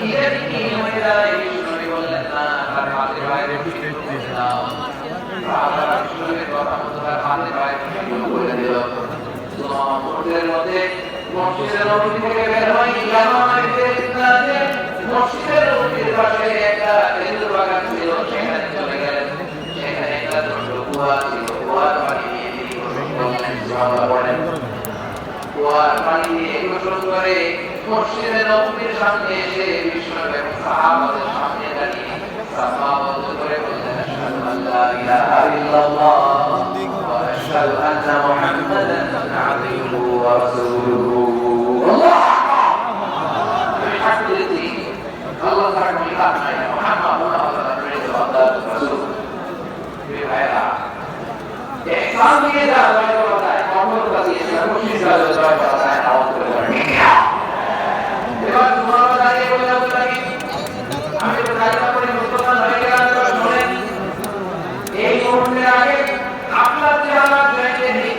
electric হয়ে যায় বিষ্ণু বললেন না তার হাতে বাইরে ঠিক করে দাও রাজা বিষ্ণুর কথা মতো তার হাতে বাইরে ঠিক করে দিল মুহূর্তের মধ্যে মসজিদের নবী থেকে বের হয় ইয়ামা মাইতে ইসলামে মসজিদের নবীর পাশে একটা খেজুর বাগান ছিল সেখানে চলে গেলেন সেখানে একটা ছোট কুয়া ছিল কুয়ার পানি নিয়ে তিনি গোসল করলেন সাহাবা বলেন কুয়ার পানি দিয়ে গোসল করে মসজিদের নবীর সামনে এসে বিষ্ণু এবং সাহাবাদের সামনে দাঁড়িয়ে সাহাবাদ করে বললেন আশহাদু আল্লা ইলাহা ইল্লাল্লাহ ওয়া আশহাদু আন্না মুহাম্মাদান আবদুহু ওয়া রাসূলুহু আল্লাহু আকবার সাক্ষ্য দিচ্ছি আল্লাহ তাআলা ইলাহা নাই মুহাম্মদ আল্লাহর রাসূল ভাইরা ইসলাম নিয়ে যা কথা কঠোর কাছে ইসলাম মুশরিক কাছে কথা আওয়াজ করে এবার তোমার দাঁড়িয়ে বলে আপনাকে আমি তো কায়দা করে মুসলমান হয়ে গেলাম শুনেন এই মুহূর্তে আগে আপনার যে আমার